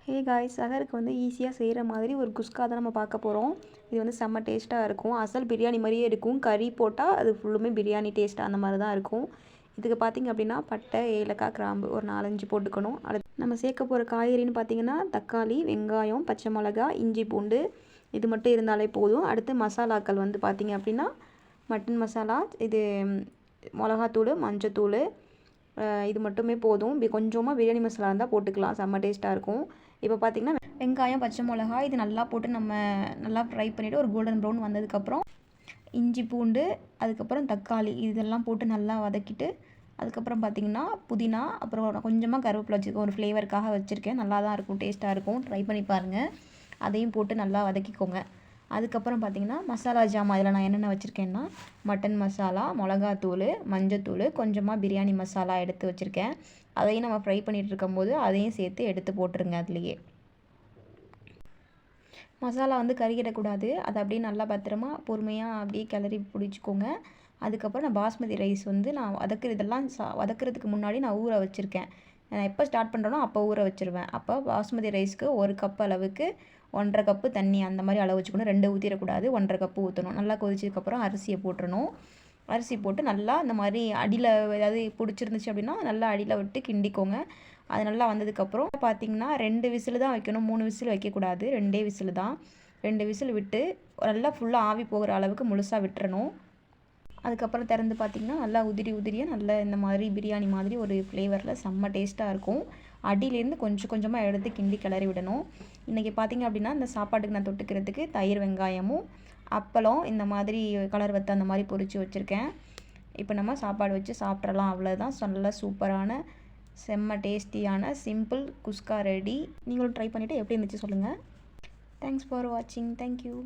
Hey guys, சஹருக்கு வந்து ஈஸியாக செய்கிற மாதிரி ஒரு குஸ்கா தான் நம்ம பார்க்க போகிறோம். இது வந்து செம்ம டேஸ்ட்டாக இருக்கும். அசல் பிரியாணி மாதிரியே இருக்கும். கறி போட்டால் அது ஃபுல்லுமே பிரியாணி டேஸ்ட் அந்த மாதிரி தான் இருக்கும். இதுக்கு பார்த்திங்க அப்படின்னா பட்டை, ஏலக்காய், கிராம்பு ஒரு 4-5 போட்டுக்கணும். அடுத்து நம்ம சேர்க்க போகிற காய்கறின்னு பார்த்திங்கன்னா தக்காளி, வெங்காயம், பச்சை மிளகா, இஞ்சி, பூண்டு இது மட்டும் இருந்தாலே போதும். அடுத்து மசாலாக்கள் வந்து பார்த்திங்க அப்படின்னா மட்டன் மசாலா, இது மிளகாத்தூள், மஞ்சத்தூள், இது மட்டுமே போதும். கொஞ்சமாக பிரியாணி மசாலா இருந்தால் போட்டுக்கலாம், செம்ம டேஸ்ட்டாக இருக்கும். இப்போ பார்த்திங்கன்னா வெங்காயம், பச்சை மிளகா இது நல்லா போட்டு நம்ம நல்லா ஃப்ரை பண்ணிவிட்டு ஒரு கோல்டன் ப்ரௌன் வந்ததுக்கப்புறம் இஞ்சி, பூண்டு, அதுக்கப்புறம் தக்காளி இதெல்லாம் போட்டு நல்லா வதக்கிட்டு அதுக்கப்புறம் பார்த்திங்கன்னா புதினா, அப்புறம் கொஞ்சமாக கருவேப்பிலை வச்சுருக்கேன், ஒரு ஃப்ளேவருக்காக வச்சுருக்கேன். நல்லா தான் இருக்கும், டேஸ்ட்டாக இருக்கும், ட்ரை பண்ணி பாருங்கள். அதையும் போட்டு நல்லா வதக்கிக்கோங்க. அதுக்கப்புறம் பார்த்திங்கன்னா மசாலா ஜாமான் இதில் நான் என்னென்ன வச்சுருக்கேன்னா மட்டன் மசாலா, மிளகாத்தூள், மஞ்சத்தூள், கொஞ்சமாக பிரியாணி மசாலா எடுத்து வச்சுருக்கேன். அதையும் நம்ம ஃப்ரை பண்ணிகிட்டு இருக்கும்போது அதையும் சேர்த்து எடுத்து போட்டுருங்க. அதுலேயே மசாலா வந்து கருகிடக்கூடாது. அதை அப்படியே நல்லா பத்திரமா பொறுமையாக அப்படியே கிளறி பிடிச்சிக்கோங்க. அதுக்கப்புறம் நான் பாஸ்மதி ரைஸ் வந்து நான் வதக்கிறதுக்கு முன்னாடி நான் ஊற வச்சுருக்கேன். நான் எப்போ ஸ்டார்ட் பண்ணுறேனோ அப்போ ஊற வச்சுருவேன். அப்போ பாஸ்மதி ரைஸ்க்கு 1 கப் அளவுக்கு 1.5 கப்பு தண்ணி அந்த மாதிரி அளவு வச்சுக்கணும். 2 ஊற்றிடக்கூடாது, 1.5 கப்பு ஊற்றணும். நல்லா கொதிச்சதுக்கப்புறம் அரிசியை போட்டுறணும். அரிசி போட்டு நல்லா இந்த மாதிரி அடியில் ஏதாவது பிடிச்சிருந்துச்சு அப்படின்னா நல்லா அடியில் விட்டு கிண்டிக்கோங்க. அது நல்லா வந்ததுக்கப்புறம் பார்த்திங்கன்னா 2 விசில் தான் வைக்கணும், 3 விசில் வைக்கக்கூடாது. 2 விசில் தான். 2 விசில் விட்டு நல்லா ஃபுல்லாக ஆவி போகிற அளவுக்கு முழுசாக விட்டுறணும். அதுக்கப்புறம் திறந்து பார்த்திங்கன்னா நல்லா உதிரியாக நல்லா இந்த மாதிரி பிரியாணி மாதிரி ஒரு ஃப்ளேவரில் செம்ம டேஸ்ட்டாக இருக்கும். அடியிலேருந்து கொஞ்சம் கொஞ்சமாக எடுத்து கிண்டி கிளறி விடணும். இன்றைக்கி பார்த்திங்க அப்படின்னா இந்த சாப்பாட்டுக்கு நான் தொட்டுக்கிறதுக்கு தயிர், வெங்காயமும், அப்பளம் இந்த மாதிரி கலர் வத்து அந்த மாதிரி பொரித்து வச்சுருக்கேன். இப்போ நம்ம சாப்பாடு வச்சு சாப்பிட்றலாம். அவ்வளோதான். நல்ல சூப்பரான செம்ம டேஸ்டியான சிம்பிள் குஸ்கா ரெடி. நீங்களும் ட்ரை பண்ணிவிட்டு எப்படி இருந்துச்சு சொல்லுங்கள். தேங்க்ஸ் ஃபார் வாட்சிங். தேங்க்யூ.